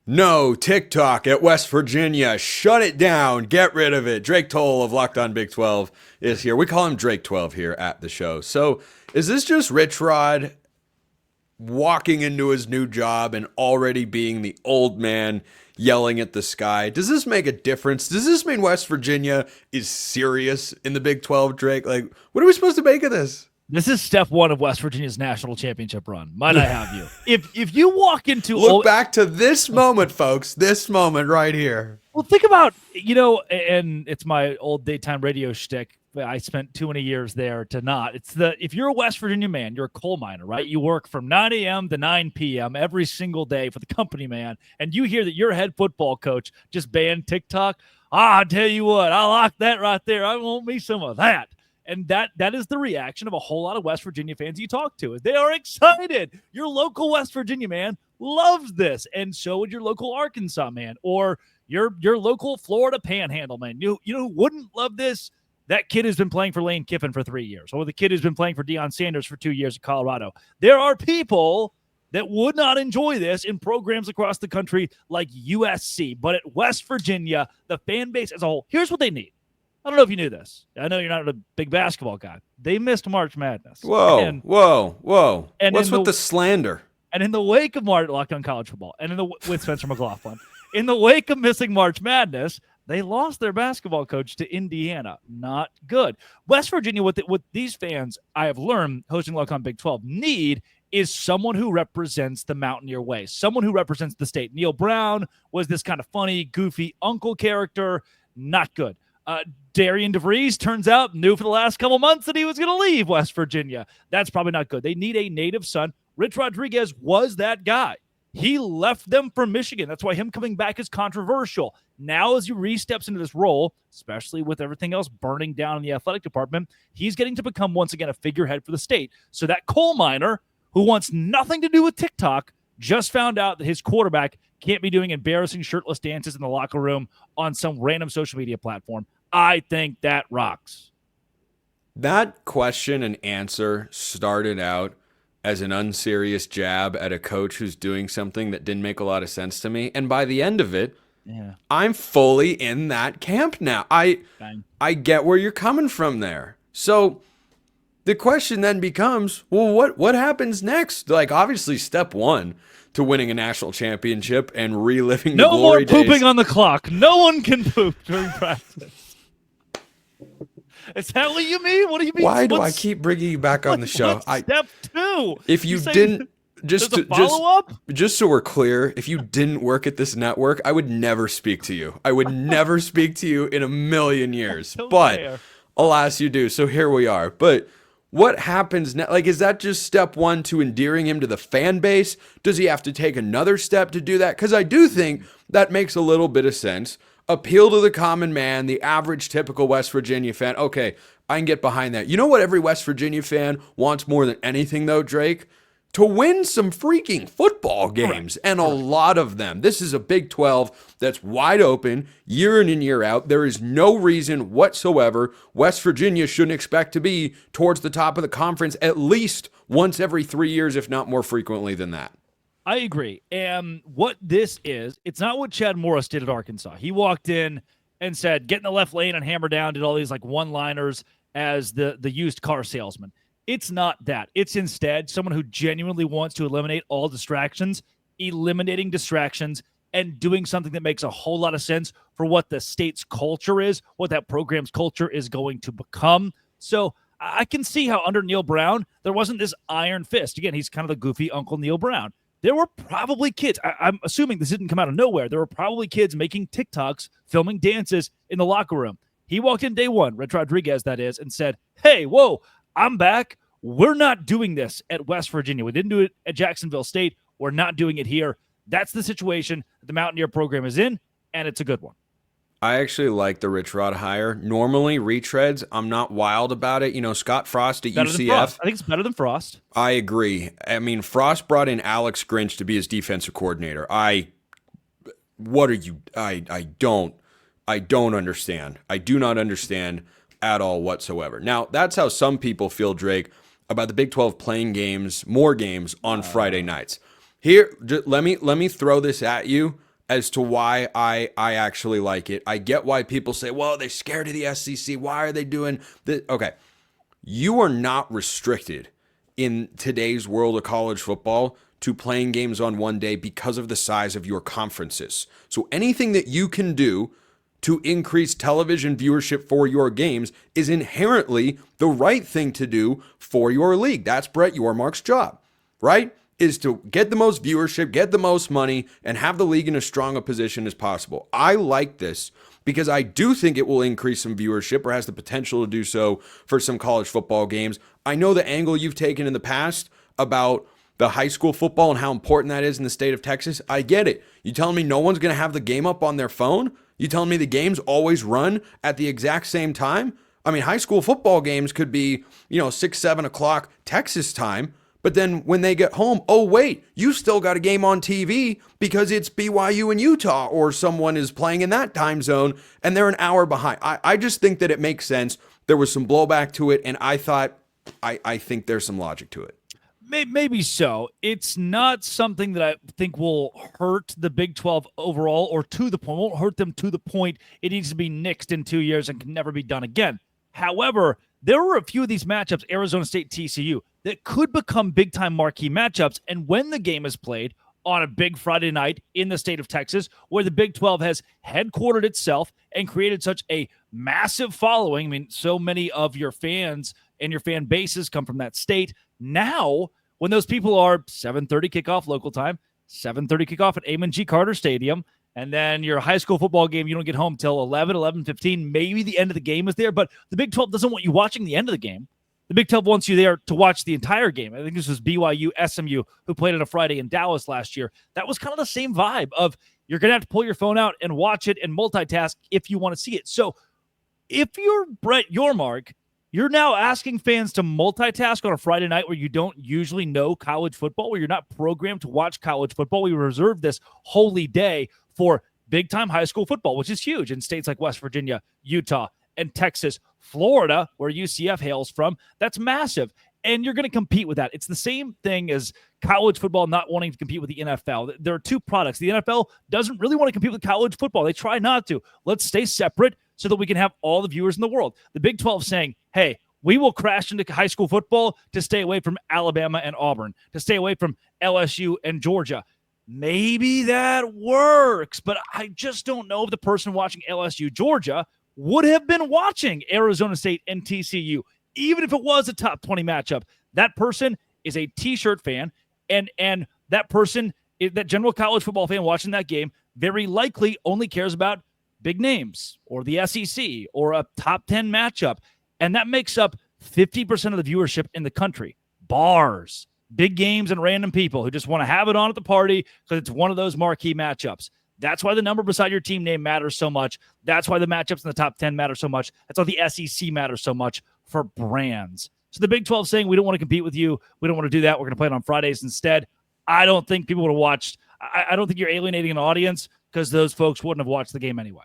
No TikTok at West Virginia. Shut it down. Get rid of it. Drake Toll of Locked On Big 12 is here. We call him Drake 12 here at the show. So is this just Rich Rod walking into his new job and already being the old man yelling at the sky? Does this make a difference? Does this mean West Virginia is serious in the Big 12, Drake? Like, what are we supposed to make of this? This is step one of West Virginia's national championship run. Might I have you? If you walk into look back to this moment, folks, this moment right here. Well, think about, and it's my old daytime radio shtick. I spent too many years there to not. If you're a West Virginia man, you're a coal miner, right? You work from 9 a.m. to 9 p.m. every single day for the company, man. And you hear that your head football coach just banned TikTok. I tell you what, I like that right there. I want me some of that. And that is the reaction of a whole lot of West Virginia fans you talk to. Is they are excited. Your local West Virginia man loves this, and so would your local Arkansas man or your local Florida Panhandle man. You know who wouldn't love this? That kid who's been playing for Lane Kiffin for 3 years, or the kid who's been playing for Deion Sanders for 2 years in Colorado. There are people that would not enjoy this in programs across the country like USC. But at West Virginia, the fan base as a whole, here's what they need. I don't know if you knew this. I know you're not a big basketball guy. They missed March Madness. Whoa. And what's with the slander? And in the wake of Locked On College Football, and with Spencer McLaughlin, in the wake of missing March Madness, they lost their basketball coach to Indiana. Not good. West Virginia, what these fans, I have learned, hosting Locked On Big 12, need is someone who represents the Mountaineer way, someone who represents the state. Neil Brown was this kind of funny, goofy uncle character. Not good. Darian DeVries turns out knew for the last couple months that he was going to leave West Virginia. That's probably not good. They need a native son. Rich Rodriguez was that guy. He left them for Michigan. That's why him coming back is controversial. Now, as he re-steps into this role, especially with everything else burning down in the athletic department, he's getting to become once again a figurehead for the state. So that coal miner who wants nothing to do with TikTok just found out that his quarterback can't be doing embarrassing shirtless dances in the locker room on some random social media platform. I think that rocks. That question and answer started out as an unserious jab at a coach who's doing something that didn't make a lot of sense to me. And by the end of it, I'm fully in that camp now. I get where you're coming from there. So the question then becomes, well, what happens next? Like, obviously, step one to winning a national championship and reliving the glory days. No more pooping on the clock. No one can poop during practice. Is that what you mean? What do you mean? Why do I keep bringing you back on the show? Step two. If you didn't, just so we're clear, if you didn't work at this network, I would never speak to you. I would never speak to you in a million years. But alas, you do. So here we are. But what happens now? Like, is that just step one to endearing him to the fan base? Does he have to take another step to do that? Because I do think that makes a little bit of sense. Appeal to the common man, the average typical West Virginia fan. Okay, I can get behind that. You know what every West Virginia fan wants more than anything, though, Drake? To win some freaking football games, and a lot of them. This is a Big 12 that's wide open year in and year out. There is no reason whatsoever West Virginia shouldn't expect to be towards the top of the conference at least once every 3 years, if not more frequently than that. I agree. And what this is, it's not what Chad Morris did at Arkansas. He walked in and said, get in the left lane and hammer down, did all these like one-liners as the used car salesman. It's not that. It's instead someone who genuinely wants to eliminate all distractions, eliminating distractions, and doing something that makes a whole lot of sense for what the state's culture is, what that program's culture is going to become. So I can see how under Neil Brown, there wasn't this iron fist. Again, he's kind of the goofy Uncle Neil Brown. There were probably kids. I'm assuming this didn't come out of nowhere. There were probably kids making TikToks, filming dances in the locker room. He walked in day one, Rich Rodriguez, that is, and said, hey, whoa, I'm back. We're not doing this at West Virginia. We didn't do it at Jacksonville State. We're not doing it here. That's the situation that the Mountaineer program is in, and it's a good one. I actually like the Rich Rod hire. Normally, retreads, I'm not wild about it. You know, Scott Frost at UCF. I think it's better than Frost. I agree. I mean, Frost brought in Alex Grinch to be his defensive coordinator. I don't understand. I do not understand at all whatsoever. Now, that's how some people feel, Drake, about the Big 12 playing games, more games on Friday nights. Here, let me throw this at you. as to why I actually like it. I get why people say, well, they're scared of the SEC. Why are they doing this? Okay, you are not restricted in today's world of college football to playing games on one day because of the size of your conferences. So anything that you can do to increase television viewership for your games is inherently the right thing to do for your league. That's Brett Yormark's job, right? Is to get the most viewership, get the most money, and have the league in as strong a position as possible. I like this because I do think it will increase some viewership, or has the potential to do so for some college football games. I know the angle you've taken in the past about the high school football and how important that is in the state of Texas. I get it. You telling me no one's going to have the game up on their phone? You telling me the games always run at the exact same time? I mean, high school football games could be, 6, 7 o'clock Texas time. But then when they get home, oh, wait, you still got a game on TV because it's BYU and Utah, or someone is playing in that time zone and they're an hour behind. I just think that it makes sense. There was some blowback to it, and I think there's some logic to it. Maybe so. It's not something that I think will hurt the Big 12 overall, or to the point, won't hurt them to the point it needs to be nixed in 2 years and can never be done again. However, there were a few of these matchups, Arizona State, TCU, that could become big-time marquee matchups. And when the game is played on a big Friday night in the state of Texas, where the Big 12 has headquartered itself and created such a massive following, I mean, so many of your fans and your fan bases come from that state. Now, when those people are 7:30 kickoff local time, 7:30 kickoff at Amon G. Carter Stadium, and then your high school football game, you don't get home till 11:15. Maybe the end of the game is there, but the Big 12 doesn't want you watching the end of the game. The Big 12 wants you there to watch the entire game. I think this was BYU, SMU, who played on a Friday in Dallas last year. That was kind of the same vibe of you're going to have to pull your phone out and watch it and multitask if you want to see it. So if you're Brett Yormark, you're now asking fans to multitask on a Friday night where you don't usually know college football, where you're not programmed to watch college football. We reserve this holy day for big-time high school football, which is huge in states like West Virginia, Utah, and Texas. Florida, where UCF hails from, that's massive. And you're going to compete with that. It's the same thing as college football not wanting to compete with the NFL. There are two products. The NFL doesn't really want to compete with college football. They try not to. Let's stay separate so that we can have all the viewers in the world. The Big 12 saying, hey, we will crash into high school football to stay away from Alabama and Auburn, to stay away from LSU and Georgia. Maybe that works, but I just don't know if the person watching LSU Georgia would have been watching Arizona State and TCU, even if it was a top 20 matchup. That person is a T-shirt fan, and that person, that general college football fan watching that game, very likely only cares about big names or the SEC or a top 10 matchup. And that makes up 50% of the viewership in the country. Bars, big games, and random people who just want to have it on at the party because it's one of those marquee matchups. That's why the number beside your team name matters so much. That's why the matchups in the top 10 matter so much. That's why the SEC matters so much for brands. So the Big 12 saying, we don't want to compete with you. We don't want to do that. We're going to play it on Fridays instead. I don't think people would have watched. I don't think you're alienating an audience because those folks wouldn't have watched the game anyway.